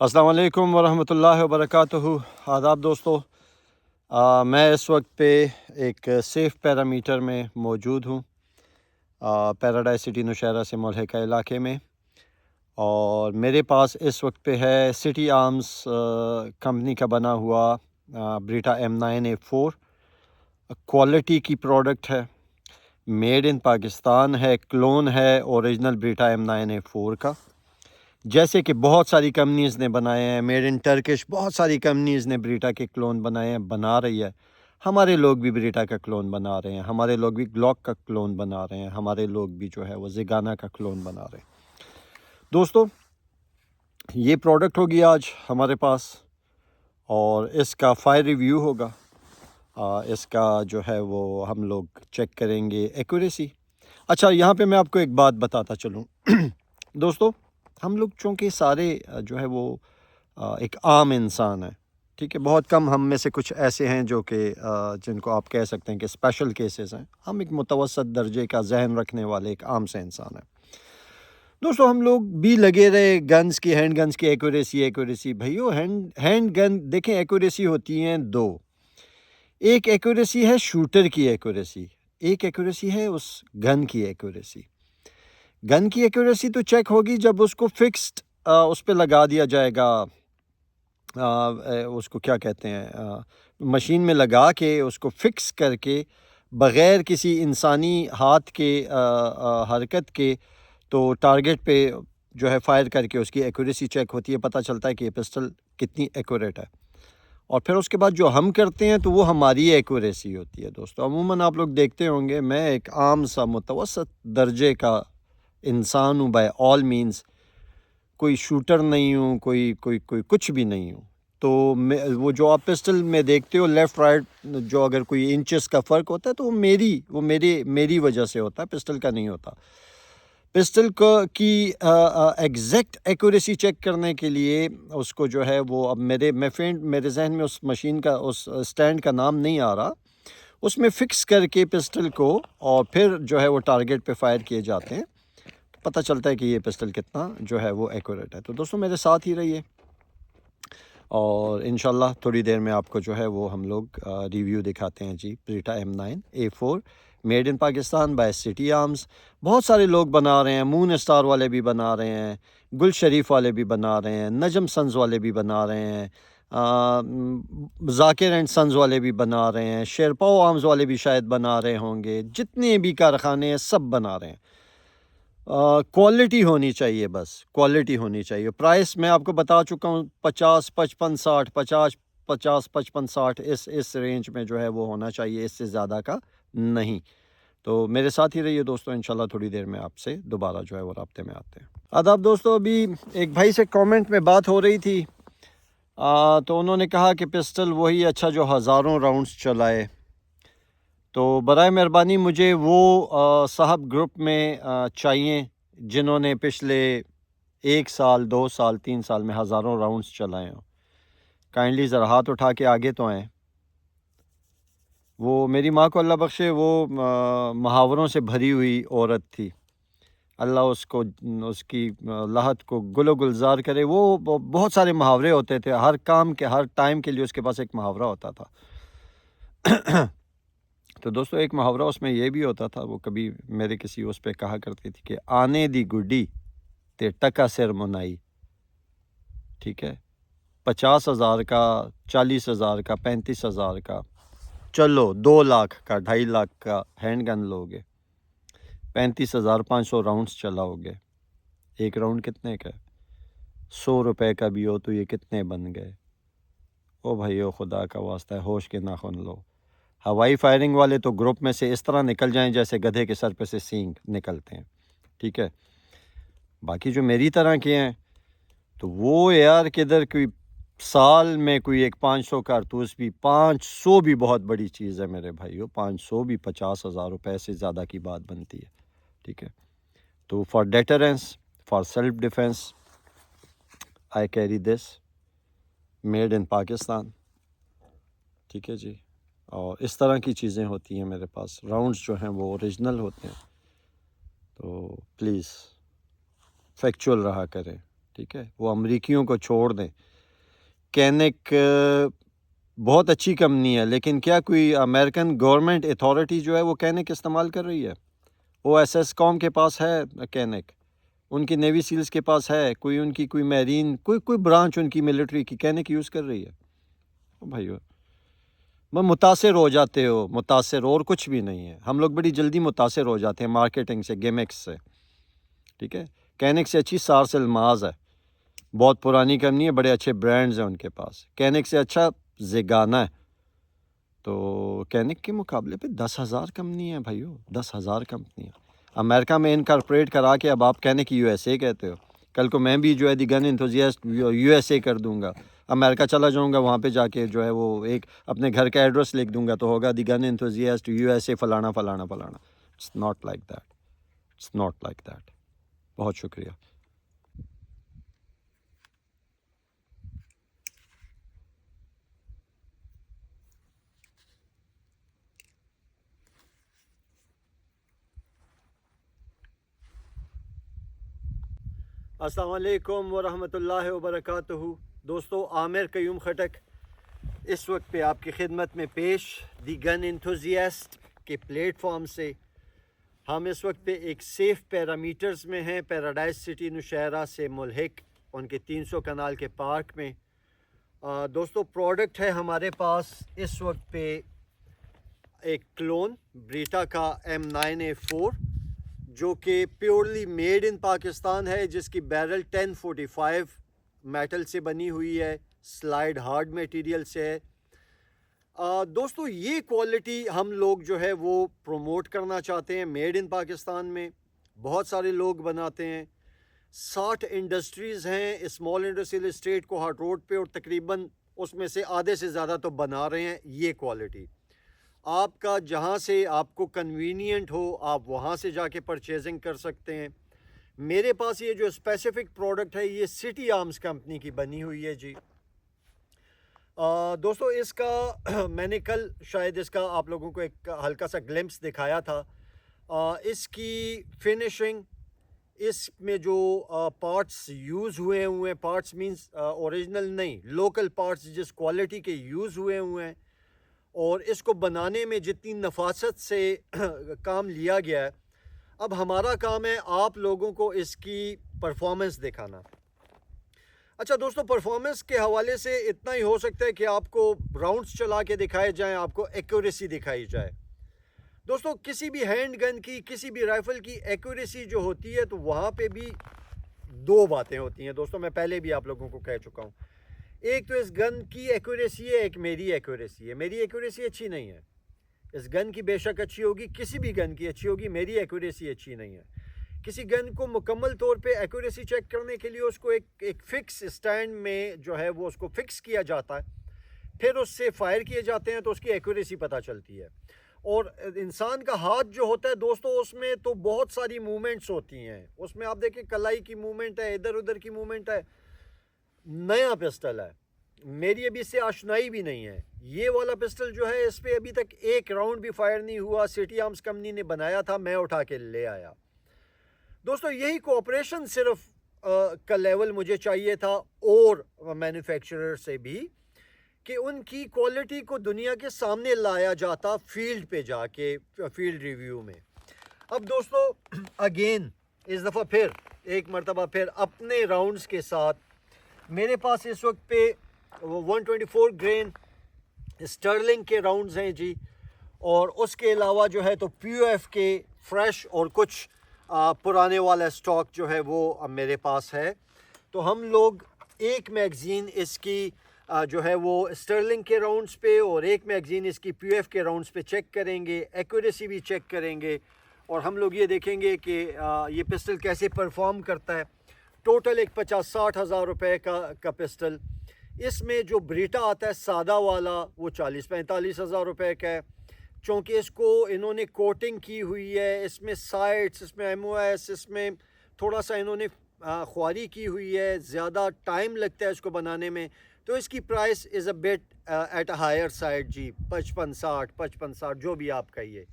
अस्सलाम वालेकुम वरहमतुल्लाहि वबरकातुहू। आदाब दोस्तों, मैं इस वक्त पे एक सेफ़ पैरामीटर में मौजूद हूँ, पैराडाइज सिटी नौशहरा से मुल्हिका इलाके में। और मेरे पास इस वक्त पे है सिटी आर्म्स कंपनी का बना हुआ ब्रीटा M9A4 क्वालिटी की प्रोडक्ट है, मेड इन पाकिस्तान है, क्लोन है ओरिजिनल ब्रीटा M9A4 का। जैसे कि बहुत सारी कंपनीज़ ने बनाए हैं, मेड इन टर्किश, बहुत सारी कंपनीज़ ने ब्रीटा के क्लोन बनाए हैं, बना रही है। हमारे लोग भी ब्रीटा का क्लोन बना रहे हैं, हमारे लोग भी ग्लॉक का क्लोन बना रहे हैं, हमारे लोग भी जो है वो ज़िगाना का क्लोन बना रहे हैं। दोस्तों, ये प्रोडक्ट होगी आज हमारे पास और इसका फायर रिव्यू होगा। इसका जो है वो हम लोग चेक करेंगे एक्यूरेसी। अच्छा, यहाँ पे मैं आपको एक बात बताता चलूँ दोस्तों, हम लोग चूँकि सारे जो है वो एक आम इंसान है, ठीक है। बहुत कम हम में से कुछ ऐसे हैं जो कि जिनको आप कह सकते हैं कि स्पेशल केसेस हैं। हम एक मुतवसत दर्जे का जहन रखने वाले एक आम से इंसान हैं। दोस्तों, हम लोग भी लगे रहे गन्स की, हैंड गन्स की एक्यूरेसी भैया, हैंड गन देखें, एक्यूरेसी होती हैं दो। एक एक्यूरेसी है शूटर की एक्यूरेसी, एक एक्यूरेसी है उस गन की एक्यूरेसी। गन की एक्यूरेसी तो चेक होगी जब उसको फिक्स्ड उस पे लगा दिया जाएगा, उसको क्या कहते हैं, मशीन में लगा के उसको फिक्स करके बग़ैर किसी इंसानी हाथ के हरकत के, तो टारगेट पे जो है फायर करके उसकी एक्यूरेसी चेक होती है, पता चलता है कि ये पिस्टल कितनी एक्यूरेट है। और फिर उसके बाद जो हम करते हैं तो वो हमारी एक्यूरेसी होती है। दोस्तों, अमूमन आप लोग देखते होंगे, मैं एक आम सा मुतवसत दर्जे का इंसान हूँ, बाय ऑल मीन्स कोई शूटर नहीं हूँ, कोई कोई कोई कुछ भी नहीं हूँ। तो मैं वो जो आप पिस्टल में देखते हो लेफ़्ट राइट, जो अगर कोई इंचेस का फ़र्क होता है तो वो मेरी वजह से होता है, पिस्टल का नहीं होता। पिस्टल की एग्जैक्ट एक्यूरेसी चेक करने के लिए उसको जो है वो, अब मेरे जहन में उस मशीन का, उस स्टैंड का नाम नहीं आ रहा, उसमें फ़िक्स करके पिस्टल को और फिर जो है वो टारगेट पे फायर किए जाते हैं, तो पता चलता है कि ये पिस्टल कितना जो है वो एक्यूरेट है। तो दोस्तों, मेरे साथ ही रहिए और इंशाल्लाह थोड़ी देर में आपको जो है वो हम लोग रिव्यू दिखाते हैं जी। Beretta M9A4 made in Pakistan by city arms. बहुत सारे लोग बना रहे हैं, मून स्टार वाले भी बना रहे हैं, गुल शरीफ वाले भी बना रहे हैं, नजम सन्स वाले भी बना रहे हैं, जाकिर एंड सन्स वाले भी बना रहे हैं, शेरपाओ आर्म्स वाले भी शायद बना रहे होंगे। जितने भी कारखाने हैं सब बना रहे हैं। क्वालिटी होनी चाहिए, बस क्वालिटी होनी चाहिए। प्राइस मैं आपको बता चुका हूँ, 50 55 60, 50 50 55 60 इस रेंज में जो है वो होना चाहिए, इससे ज़्यादा का नहीं। तो मेरे साथ ही रहिए दोस्तों, इंशाल्लाह थोड़ी देर में आपसे दोबारा जो है वो राब्ते में आते हैं। आदाब दोस्तों, अभी एक भाई से कमेंट में बात हो रही थी, तो उन्होंने कहा कि पिस्टल वही अच्छा जो हज़ारों राउंड्स चलाए। तो बराए मेहरबानी मुझे वो साहब ग्रुप में चाहिए जिन्होंने पिछले 1 साल 2 साल 3 साल में हज़ारों राउंड्स चलाए हों। काइंडली ज़रा हाथ उठा के आगे तो आएँ। वो मेरी माँ को अल्लाह बख्शे, वो मुहावरों से भरी हुई औरत थी। अल्लाह उसको उसकी लाहत को गुलो गुलजार करे। वो बहुत सारे मुहावरे होते थे, हर काम के हर टाइम के लिए उसके पास एक मुहावरा होता था। तो दोस्तों, एक मुहावरा उसमें ये भी होता था, वो कभी मेरे किसी उस पे कहा करती थी कि आने दी गुड्डी ते टका सिर मुनाई। ठीक है, 50,000 का, 40,000 का, 35,000 का, चलो 2 लाख का, 2.5 लाख का हैंड गन लोगे, 35,500 राउंड्स चलाओगे, एक राउंड कितने का है? 100 रुपए का भी हो तो ये कितने बन गए? ओ भाइयों, खुदा का वास्ता है, होश के नाखून लो। हवाई फायरिंग वाले तो ग्रुप में से इस तरह निकल जाएं जैसे गधे के सर पे से सींग निकलते हैं, ठीक है। बाकी जो मेरी तरह के हैं तो वो यार किधर, कोई साल में कोई एक 500 कारतूस भी, 500 भी बहुत बड़ी चीज़ है मेरे भाइयों। 500 भी 50,000 रुपये से ज़्यादा की बात बनती है, ठीक है। तो for deterrence, for self defence, I carry this, made in Pakistan, ठीक है जी। और इस तरह की चीज़ें होती हैं मेरे पास। राउंड्स जो हैं वो ओरिजिनल होते हैं, तो प्लीज़ फैक्चुअल रहा करें, ठीक है, वो अमरीकियों को छोड़ दें। कैनिक बहुत अच्छी कंपनी है, लेकिन क्या कोई अमेरिकन गवर्नमेंट अथॉरिटी जो है वो कैनिक इस्तेमाल कर रही है? OSS कॉम के पास है कैनिक, उनकी नेवी सील्स के पास है, कोई उनकी कोई मैरीन कोई ब्रांच उनकी मिलिट्री की कैनिक यूज़ कर रही है? भाइयों, मैं मुतासिर हो जाते हो, मुतासिर, और कुछ भी नहीं है। हम लोग बड़ी जल्दी मुतासिर हो जाते हैं मार्केटिंग से, गिमिक्स से, ठीक है। कैनिक से अच्छी सार्स अल्माज है, बहुत पुरानी कंपनी है, बड़े अच्छे ब्रांड्स हैं उनके पास। कैनिक से अच्छा ज़ेगाना है। तो कैनिक के मुकाबले पे 10,000 कंपनी है भाइयों, 10,000 कंपनियाँ अमेरिका में इनकॉर्पोरेट करा के। अब आप कैनिक USA कहते हो। कल को मैं भी जो है दी गन एंथुसियास्ट USA कर दूंगा, अमेरिका चला जाऊंगा, वहाँ पे जाके जो है वो एक अपने घर का एड्रेस लिख दूंगा, तो होगा दी गन एंथुसियास्ट USA फलाना फलाना फलाना। It's not like that, it's not like that. बहुत शुक्रिया। अस्सलाम वालेकुम वरहमतुल्लाहि वबरकातुहू। दोस्तों, आमिर कयूम खटक इस वक्त पे आपकी खिदमत में पेश दी गन एंथुसियास्ट के प्लेटफॉर्म से। हम इस वक्त पे एक सेफ पैरामीटर्स में हैं, पैराडाइज सिटी नौशहरा से मुल्हिक उनके 300 कनाल के पार्क में। दोस्तों, प्रोडक्ट है हमारे पास इस वक्त पे एक क्लोन ब्रीटा का M9A4, जो कि प्योरली मेड इन पाकिस्तान है, जिसकी बैरल 1045 मेटल से बनी हुई है, स्लाइड हार्ड मटेरियल से है। दोस्तों, ये क्वालिटी हम लोग जो है वो प्रमोट करना चाहते हैं। मेड इन पाकिस्तान में बहुत सारे लोग बनाते हैं, 60 इंडस्ट्रीज़ हैं स्मॉल इंडस्ट्रियल एस्टेट को हार्ट रोड पे, और तकरीबन उसमें से आधे से ज़्यादा तो बना रहे हैं ये क्वालिटी। आपका जहाँ से आपको कन्वीनियंट हो, आप वहाँ से जाके परचेजिंग कर सकते हैं। मेरे पास ये जो स्पेसिफिक प्रोडक्ट है, ये सिटी आर्म्स कंपनी की बनी हुई है जी। दोस्तों, इसका मैंने कल शायद इसका आप लोगों को एक हल्का सा ग्लिम्प्स दिखाया था। इसकी फिनिशिंग, इसमें जो पार्ट्स यूज़ हुए हैं, पार्ट्स मींस ओरिजिनल नहीं, लोकल पार्ट्स जिस क्वालिटी के यूज़ हुए हैं, और इसको बनाने में जितनी नफासत से काम लिया गया है, अब हमारा काम है आप लोगों को इसकी परफॉर्मेंस दिखाना। अच्छा दोस्तों, परफॉर्मेंस के हवाले से इतना ही हो सकता है कि आपको राउंड्स चला के दिखाए जाएं, आपको एक्यूरेसी दिखाई जाए। दोस्तों, किसी भी हैंड गन की, किसी भी राइफ़ल की एक्यूरेसी जो होती है, तो वहाँ पे भी दो बातें होती हैं। दोस्तों, मैं पहले भी आप लोगों को कह चुका हूँ, एक तो इस गन की एक्यूरेसी है, एक मेरी एक्यूरेसी है। मेरी एक्यूरेसी अच्छी नहीं है, इस गन की बेशक अच्छी होगी, किसी भी गन की अच्छी होगी, मेरी एक्यूरेसी अच्छी नहीं है। किसी गन को मुकम्मल तौर पे एक्यूरेसी चेक करने के लिए उसको एक फ़िक्स स्टैंड में जो है वो उसको फ़िक्स किया जाता है, फिर उससे फायर किए जाते हैं, तो उसकी एक्यूरेसी पता चलती है। और इंसान का हाथ जो होता है दोस्तों, उसमें तो बहुत सारी मूवमेंट्स होती हैं। उसमें आप देखिए, कलाई की मूवमेंट है, इधर उधर की मूवमेंट है। नया पिस्टल है, मेरी अभी इससे आशनाई भी नहीं है। ये वाला पिस्टल जो है, इस पर अभी तक एक राउंड भी फायर नहीं हुआ। सिटी आर्म्स कंपनी ने बनाया था, मैं उठा के ले आया। दोस्तों, यही कोऑपरेशन सिर्फ का लेवल मुझे चाहिए था, और मैन्युफैक्चरर से भी, कि उनकी क्वालिटी को दुनिया के सामने लाया जाता फील्ड पे जाके, फील्ड रिव्यू में। अब दोस्तों, अगेन इस दफ़ा फिर एक मरतबा फिर अपने राउंड्स के साथ मेरे पास इस वक्त पे 124 ग्रेन स्टर्लिंग के राउंड्स हैं जी, और उसके अलावा जो है तो POF के फ्रेश और कुछ पुराने वाला स्टॉक जो है वो अब मेरे पास है। तो हम लोग एक मैगज़ीन इसकी जो है वो स्टर्लिंग के राउंड्स पे, और एक मैगज़ीन इसकी POF के राउंड्स पे चेक करेंगे, एक्यूरेसी भी चेक करेंगे, और हम लोग ये देखेंगे कि ये पिस्टल कैसे परफॉर्म करता है। टोटल एक 50-60 हज़ार रुपये का पिस्टल। इसमें जो ब्रीटा आता है सादा वाला, वो 40-45 हज़ार रुपये का है, चूँकि इसको इन्होंने कोटिंग की हुई है, इसमें साइट्स, इसमें MOS, इसमें थोड़ा सा इन्होंने ख्वारी की हुई है, ज़्यादा टाइम लगता है इसको बनाने में, तो इसकी price is a bit at a higher side जी। 55-60 जो भी आप कहिए।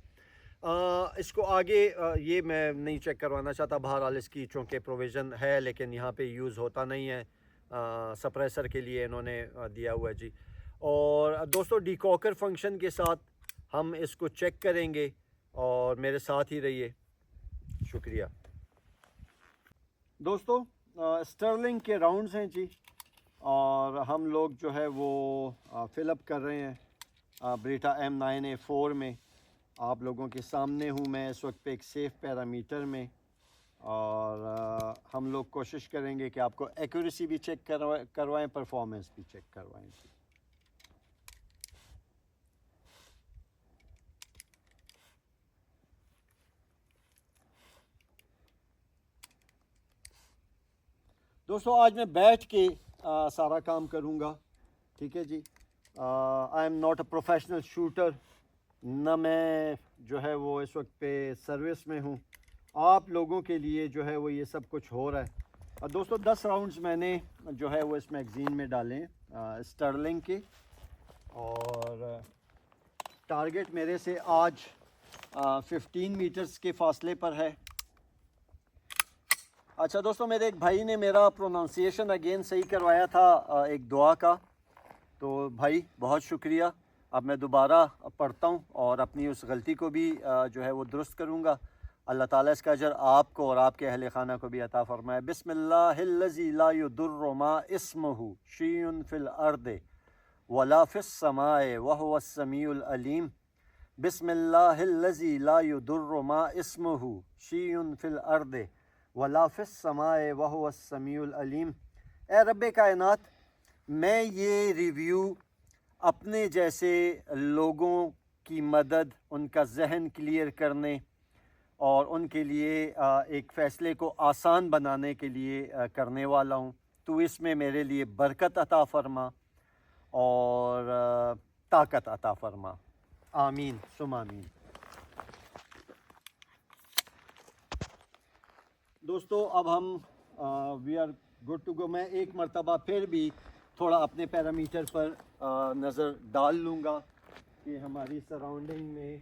इसको आगे ये मैं नहीं चेक करवाना चाहता, बहरहाल इसकी चूँकि प्रोविज़न है लेकिन यहाँ पे यूज़ होता नहीं है, सप्रेसर के लिए इन्होंने दिया हुआ है जी। और दोस्तों डिकॉकर फंक्शन के साथ हम इसको चेक करेंगे और मेरे साथ ही रहिए। शुक्रिया दोस्तों। स्टर्लिंग के राउंड्स हैं जी और हम लोग जो है वो फिलअप कर रहे हैं ब्रीटा M9A4 में। आप लोगों के सामने हूँ मैं इस वक्त पे एक सेफ़ पैरामीटर में, और हम लोग कोशिश करेंगे कि आपको एक्यूरेसी भी चेक करवाएं, परफॉर्मेंस भी चेक करवाएं। दोस्तों आज मैं बैठ के सारा काम करूँगा, ठीक है जी। I am not a professional shooter, न मैं जो है वो इस वक्त पे सर्विस में हूँ। आप लोगों के लिए जो है वो ये सब कुछ हो रहा है। और दोस्तों 10 राउंड्स मैंने जो है वो इस मैगज़ीन में डाले स्टर्लिंग के, और टारगेट मेरे से आज 15 मीटर्स के फासले पर है। अच्छा दोस्तों, मेरे एक भाई ने मेरा प्रोनाउंसिएशन अगेन सही करवाया था एक दुआ का, तो भाई बहुत शुक्रिया। अब मैं दोबारा पढ़ता हूँ और अपनी उस गलती को भी जो है वो दुरुस्त करूँगा। अल्लाह ताला इसका अजर आपको और आपके अहले खाना को भी अता फ़रमाए। बिस्मिल्लाहिल्लज़ी ला युदुर्रु मा इस्मुहु शैउन फिल अर्दि वला फिस समाए व हुवस समीउल अलीम। बिस्मिल्लाहिल्लज़ी ला युदुर्रु मा इस्मुहु शैउन फिल अर्दि वला फिस समाए व हुवस समीउल अलीम। ए रब्बे कायनात, मैं ये रिव्यू अपने जैसे लोगों की मदद, उनका जहन क्लियर करने और उनके लिए एक फ़ैसले को आसान बनाने के लिए करने वाला हूँ। तो इसमें मेरे लिए बरकत अता फ़रमा और ताकत अता फ़रमा। आमीन सुम आमीन। दोस्तों अब हम we are good to go. मैं एक मरतबा फिर भी थोड़ा अपने पैरामीटर पर नज़र डाल लूँगा कि हमारी सराउंडिंग में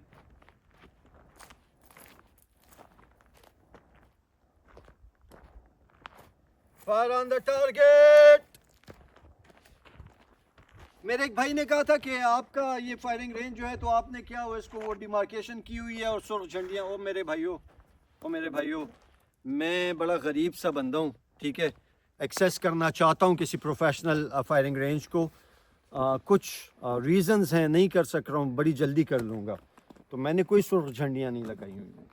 फायर ऑन द टारगेट। मेरे एक भाई ने कहा था कि आपका ये फायरिंग रेंज जो है, तो आपने क्या हो इसको वो डिमार्केशन की हुई है और सुर्ख झंडियाँ। ओ मेरे भाइयों, मैं बड़ा गरीब सा बंदा हूँ, ठीक है। एक्सेस करना चाहता हूँ किसी प्रोफेशनल फायरिंग रेंज को, कुछ रीज़न्स हैं, नहीं कर सक रहा हूँ, बड़ी जल्दी कर लूँगा। तो मैंने कोई सुर्ख झंडियाँ नहीं लगाई हुई हैं।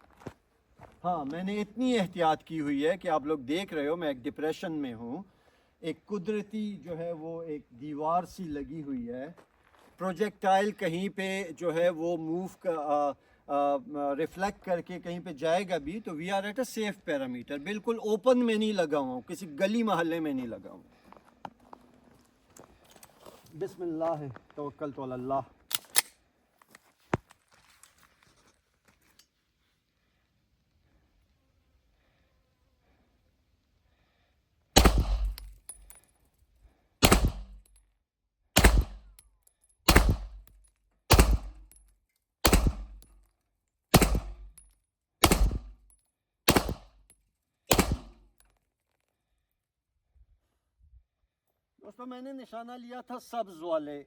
हाँ, मैंने इतनी एहतियात की हुई है कि आप लोग देख रहे हो मैं एक डिप्रेशन में हूँ। एक कुदरती जो है वो एक दीवार सी लगी हुई है। प्रोजेक्टाइल कहीं पे जो है वो मूव का रिफ्लेक्ट करके कहीं पे जाएगा भी, तो we are at a safe parameter. बिल्कुल ओपन में नहीं लगा हूँ, किसी गली मोहल्ले में नहीं लगा हूँ। बिस्मिल्लाह तवक्कलतु अल्लाह। दोस्तों मैंने निशाना लिया था सब्ज वाले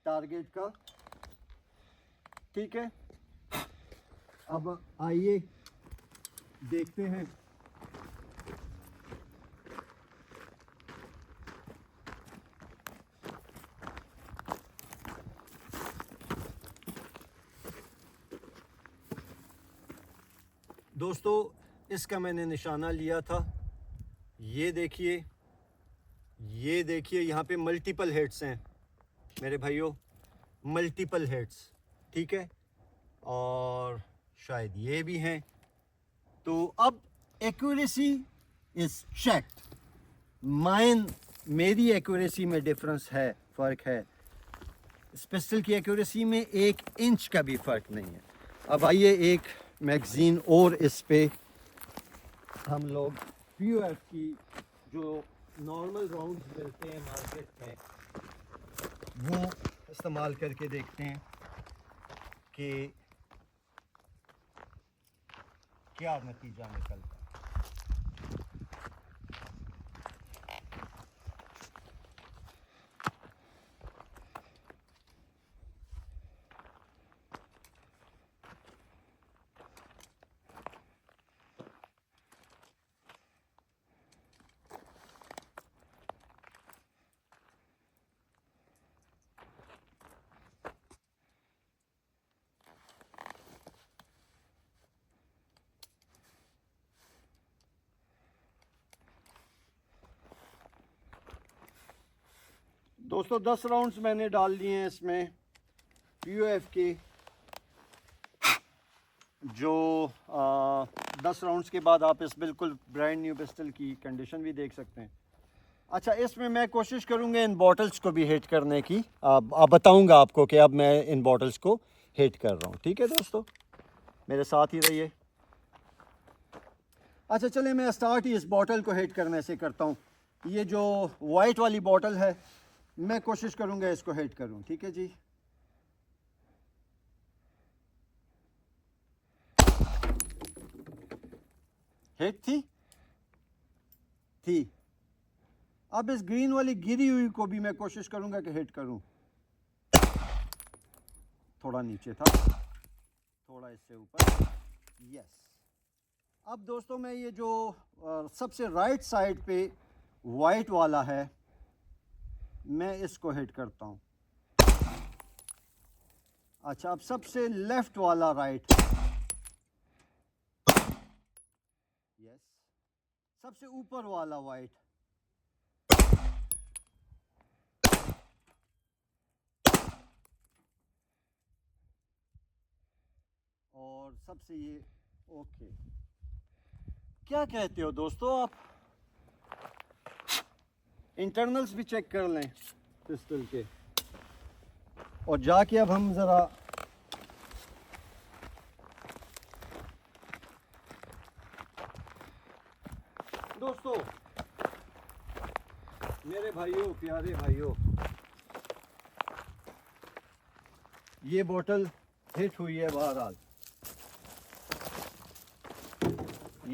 टारगेट का, ठीक है। अब आइए देखते हैं। दोस्तों इसका मैंने निशाना लिया था, ये देखिए यहाँ पे मल्टीपल हिट्स हैं मेरे भाइयों, मल्टीपल हिट्स, ठीक है। और शायद ये भी हैं। तो अब एक्यूरेसी इज चेक्ड। मेरी एक्यूरेसी में डिफरेंस है, फ़र्क है। इस पिस्टल की एक्यूरेसी में 1 इंच का भी फ़र्क नहीं है। अब आइए एक मैगज़ीन और इस पे हम लोग POF की जो नॉर्मल राउंड्स मिलते हैं मार्केट में वो इस्तेमाल करके देखते हैं कि क्या नतीजा निकलता है। दोस्तों 10 राउंड्स मैंने डाल दिए हैं इसमें POF के, जो 10 राउंड्स के बाद आप इस बिल्कुल ब्रांड न्यू पिस्टल की कंडीशन भी देख सकते हैं। अच्छा, इसमें मैं कोशिश करूँगा इन बॉटल्स को भी हिट करने की। अब बताऊँगा आपको कि अब मैं इन बॉटल्स को हिट कर रहा हूँ। ठीक है दोस्तों, मेरे साथ ही रहिए। अच्छा चलिए, मैं स्टार्ट ही इस बॉटल को हिट करने से करता हूँ। ये जो वाइट वाली बॉटल है, मैं कोशिश करूँगा इसको हिट करूँ। ठीक है जी, हिट थी। अब इस ग्रीन वाली गिरी हुई को भी मैं कोशिश करूंगा कि हिट करूं। थोड़ा नीचे था, थोड़ा इससे ऊपर। यस। अब दोस्तों मैं ये जो सबसे राइट साइड पे वाइट वाला है, मैं इसको हिट करता हूं। अच्छा, अब सबसे लेफ्ट वाला राइट। यस। सबसे ऊपर वाला वाइट। और सबसे ये ओके। क्या कहते हो दोस्तों आप? इंटरनल्स भी चेक कर लें पिस्टल के। और जाके अब हम ज़रा दोस्तों, मेरे भाइयों, प्यारे भाइयों, ये बोतल हिट हुई है। बहरहाल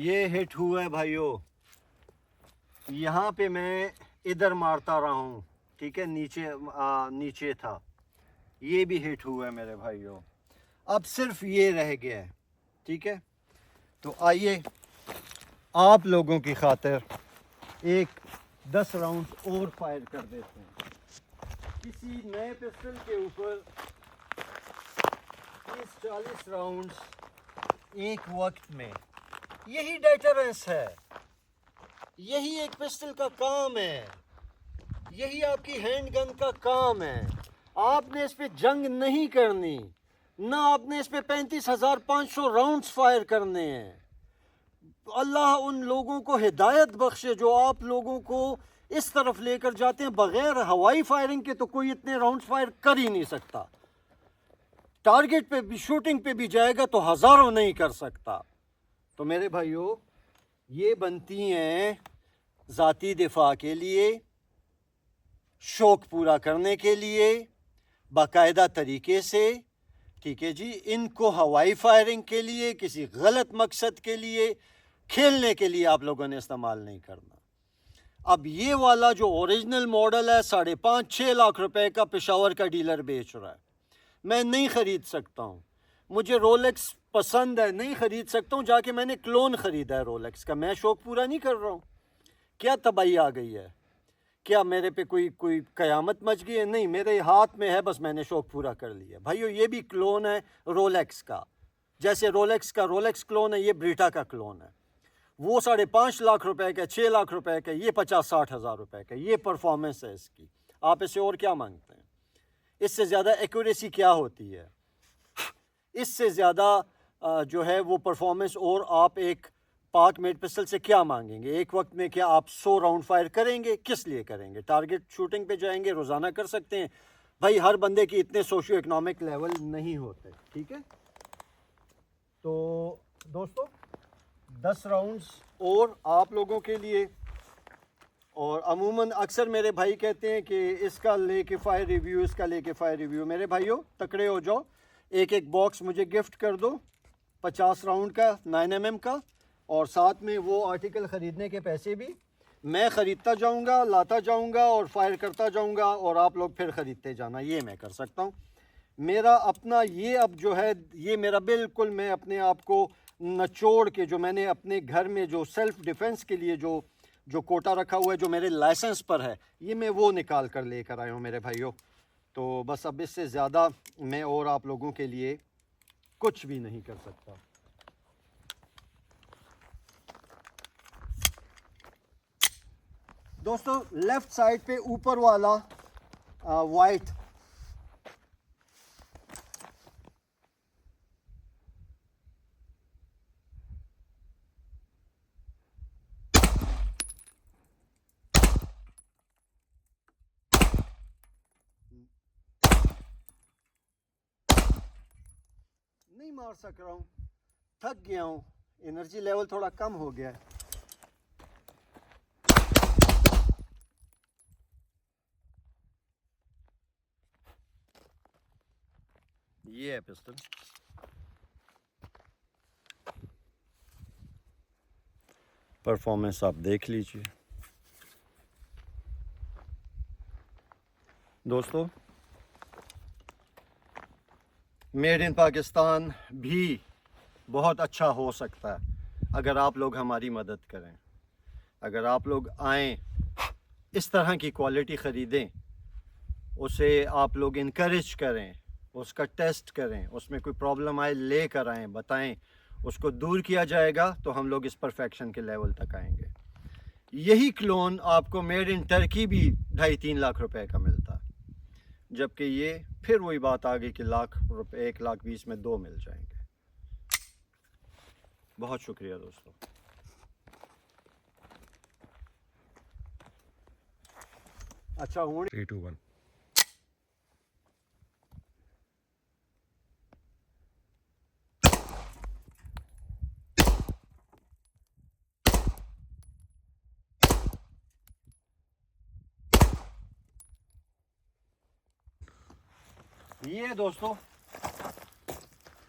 ये हिट हुआ है भाइयों। यहाँ पे मैं इधर मारता रहा हूँ, ठीक है, नीचे था। ये भी हिट हुआ है मेरे भाइयों। अब सिर्फ ये रह गया है। ठीक है, तो आइए आप लोगों की खातिर एक 10 राउंड और फायर कर देते हैं किसी नए पिस्टल के ऊपर। 30-40 राउंड्स एक वक्त में, यही डेटरेंस है, यही एक पिस्टल का काम है, यही आपकी हैंड गन का काम है। आपने इस पे जंग नहीं करनी, ना आपने इस पे 35,500 राउंड्स फायर करने हैं। अल्लाह उन लोगों को हिदायत बख्शे जो आप लोगों को इस तरफ लेकर जाते हैं। बगैर हवाई फायरिंग के तो कोई इतने राउंड्स फायर कर ही नहीं सकता। टारगेट पे भी, शूटिंग पे भी जाएगा तो हज़ारों नहीं कर सकता। तो मेरे भाइयों, ये बनती हैं ज़ाती दिफा के लिए, शौक़ पूरा करने के लिए, बाकायदा तरीके से। ठीक है जी, इनको हवाई फायरिंग के लिए, किसी गलत मकसद के लिए, खेलने के लिए आप लोगों ने इस्तेमाल नहीं करना। अब ये वाला जो ओरिजिनल मॉडल है, 5.5-6 लाख रुपए का पेशावर का डीलर बेच रहा है। मैं नहीं ख़रीद सकता हूँ। मुझे रोलेक्स पसंद है, नहीं ख़रीद सकता हूँ। जाके मैंने क्लोन ख़रीदा है रोलेक्स का। मैं शौक़ पूरा नहीं कर रहा हूँ। क्या तबाही आ गई है? क्या मेरे पे कोई क़यामत मच गई है? नहीं, मेरे हाथ में है, बस मैंने शौक़ पूरा कर लिया। भाइयों, ये भी क्लोन है रोलेक्स का। जैसे रोलेक्स का रोलेक्स क्लोन है, ये ब्रीटा का क्लोन है। वो 5.5 लाख रुपए का, 6 लाख रुपए का, ये 50-60 हज़ार रुपए का। ये परफॉर्मेंस है इसकी। आप इससे और क्या मांगते हैं? इससे ज़्यादा एक्यूरेसी क्या होती है? इससे ज़्यादा जो है वो परफॉर्मेंस, और आप एक पाक मेड पिस्टल से क्या मांगेंगे? एक वक्त में क्या आप 100 राउंड फायर करेंगे? किस लिए करेंगे? टारगेट शूटिंग पे जाएंगे, रोज़ाना कर सकते हैं। भाई, हर बंदे की इतने सोशियो इकनॉमिक लेवल नहीं होते। ठीक है, तो दोस्तों 10 राउंड्स और आप लोगों के लिए। और अमूमन अक्सर मेरे भाई कहते हैं कि इसका लेके फायर रिव्यू, इसका लेके फायर रिव्यू। मेरे भाइयों, तकड़े हो जाओ, एक एक बॉक्स मुझे गिफ्ट कर दो। 50 राउंड का 9mm का, और साथ में वो आर्टिकल ख़रीदने के पैसे भी मैं ख़रीदता जाऊंगा, लाता जाऊंगा और फायर करता जाऊंगा, और आप लोग फिर ख़रीदते जाना। ये मैं कर सकता हूँ। मेरा अपना ये अब जो है, ये मेरा बिल्कुल, मैं अपने आप को नचोड़ के, जो मैंने अपने घर में जो सेल्फ़ डिफेंस के लिए जो कोटा रखा हुआ है, जो मेरे लाइसेंस पर है, ये मैं वो निकाल कर लेकर आया हूँ मेरे भाइयों। तो बस अब इससे ज़्यादा मैं और आप लोगों के लिए कुछ भी नहीं कर सकता। दोस्तों, लेफ्ट साइड पे ऊपर वाला वाइट, नहीं मार सक रहा हूँ, थक गया हूँ, एनर्जी लेवल थोड़ा कम हो गया है। ये है पिस्टल। परफॉर्मेंस आप देख लीजिए दोस्तों। मेड इन पाकिस्तान भी बहुत अच्छा हो सकता है अगर आप लोग हमारी मदद करें, अगर आप लोग आएँ, इस तरह की क्वालिटी ख़रीदें, उसे आप लोग इनकरेज करें, उसका टेस्ट करें, उसमें कोई प्रॉब्लम आए लेकर आएँ, बताएं, उसको दूर किया जाएगा तो हम लोग इस परफेक्शन के लेवल तक आएंगे। यही क्लोन आपको मेड इन टर्की भी 2.5-3 लाख रुपए का मिलता है, जबकि ये फिर वही बात आ गई कि लाख रुपए, 1,20,000 में 2 मिल जाएंगे। बहुत शुक्रिया दोस्तों। अच्छा हूँ 3, 2, 1।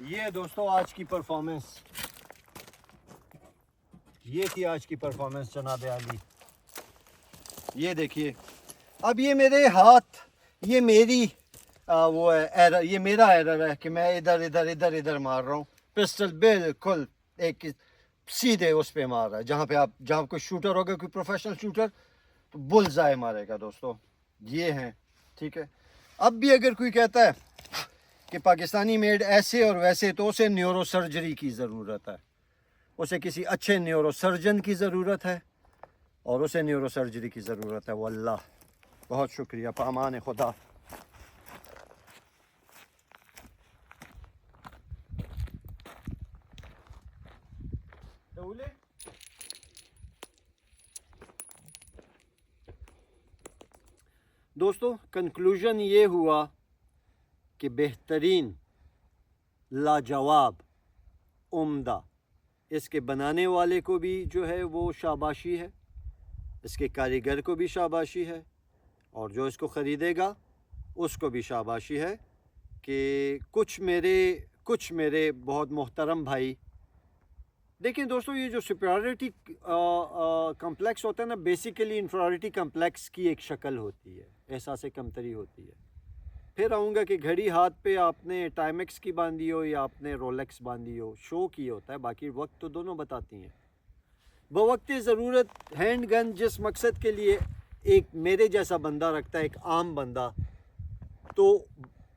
ये दोस्तों आज की परफॉर्मेंस, ये थी आज की परफॉर्मेंस जनाब आली। ये देखिए, अब ये मेरे हाथ, ये मेरी वो है एरर, ये मेरा एरर है कि मैं इधर मार रहा हूँ। पिस्टल बिल्कुल एक सीधे उस पे मार रहा है जहाँ कोई शूटर होगा, कोई प्रोफेशनल शूटर, तो बुलजाए मारेगा दोस्तों। ये हैं, ठीक है। अब भी अगर कोई कहता है कि पाकिस्तानी मेड ऐसे और वैसे, तो उसे न्यूरो सर्जरी की ज़रूरत है, उसे किसी अच्छे न्यूरो सर्जन की ज़रूरत है, और उसे न्यूरो सर्जरी की ज़रूरत है। वल्लाह बहुत शुक्रिया, पामान खुदा। दोस्तों, कंक्लूजन ये हुआ कि बेहतरीन, लाजवाब, उम्दा, इसके बनाने वाले को भी जो है वो शाबाशी है, इसके कारीगर को भी शाबाशी है, और जो इसको ख़रीदेगा उसको भी शाबाशी है कि कुछ मेरे बहुत मोहतरम भाई। देखिए दोस्तों, ये जो सुपीरियरिटी कम्प्लेक्स होता है ना, बेसिकली इंफीरियरिटी कम्प्लेक्स की एक शक्ल होती है, एहसास कमतरी होती है। फिर आऊँगा कि घड़ी हाथ पे आपने टाइमेक्स की बांधी हो या आपने रोलेक्स बांधी हो, शो की होता है, बाकी वक्त तो दोनों बताती हैं। बवक्त ज़रूरत हैंड गन जिस मकसद के लिए एक मेरे जैसा बंदा रखता है, एक आम बंदा, तो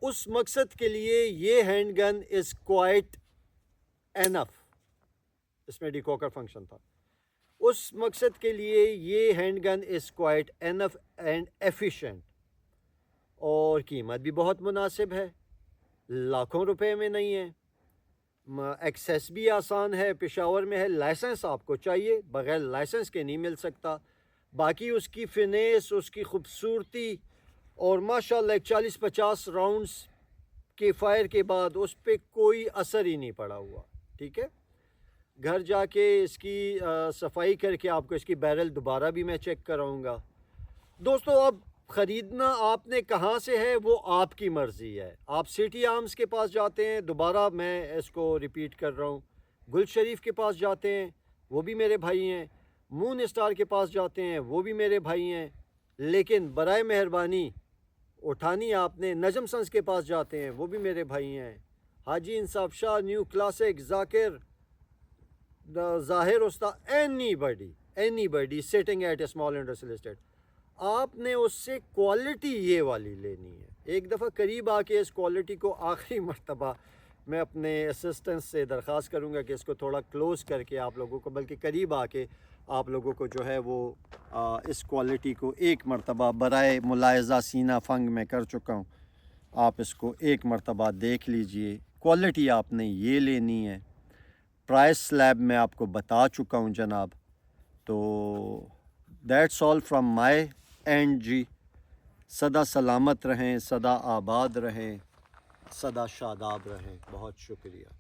उस मकसद के लिए ये hand gun is quite enough. इसमें डिकॉकर फंक्शन था। उस मकसद के लिए ये hand gun is quite enough and efficient, और कीमत भी बहुत मुनासिब है, लाखों रुपए में नहीं है, एक्सेस भी आसान है, पेशावर में है। लाइसेंस आपको चाहिए, बग़ैर लाइसेंस के नहीं मिल सकता। बाकी उसकी फिनेस, उसकी खूबसूरती, और माशाल्लाह 40-50 राउंड्स के फायर के बाद उस पर कोई असर ही नहीं पड़ा हुआ, ठीक है। घर जाके इसकी सफाई करके आपको इसकी बैरल दोबारा भी मैं चेक कराऊंगा। दोस्तों, अब ख़रीदना आपने कहाँ से है वो आपकी मर्ज़ी है। आप सिटी आर्म्स के पास जाते हैं, दोबारा मैं इसको रिपीट कर रहा हूँ, गुल शरीफ के पास जाते हैं, वो भी मेरे भाई हैं, मून स्टार के पास जाते हैं, वो भी मेरे भाई हैं। लेकिन बराए मेहरबानी उठानी आपने नजम सन्स के पास जाते हैं, वो भी मेरे भाई हैं। हाजी इंसाफ शाह, न्यू क्लासिक, जाकिर, ज़ाहिर उस्ताद, anybody sitting at A small industrial estate, आपने उससे क्वालिटी ये वाली लेनी है। एक दफ़ा करीब आके इस क्वालिटी को आखिरी मर्तबा मैं अपने असिस्टेंट से दरख्वास्त करूँगा कि इसको थोड़ा क्लोज़ करके आप लोगों को, बल्कि करीब आके आप लोगों को जो है वो इस क्वालिटी को एक मर्तबा बराए मुलायज़ा सीना फंग में कर चुका हूँ, आप इसको एक मर्तबा देख लीजिए। क्वालिटी आपने ये लेनी है, प्राइस स्लैब में आपको बता चुका हूँ जनाब। तो that's all from my end जी। सदा सलामत रहें, सदा आबाद रहें, सदा शादाब रहें। बहुत शुक्रिया।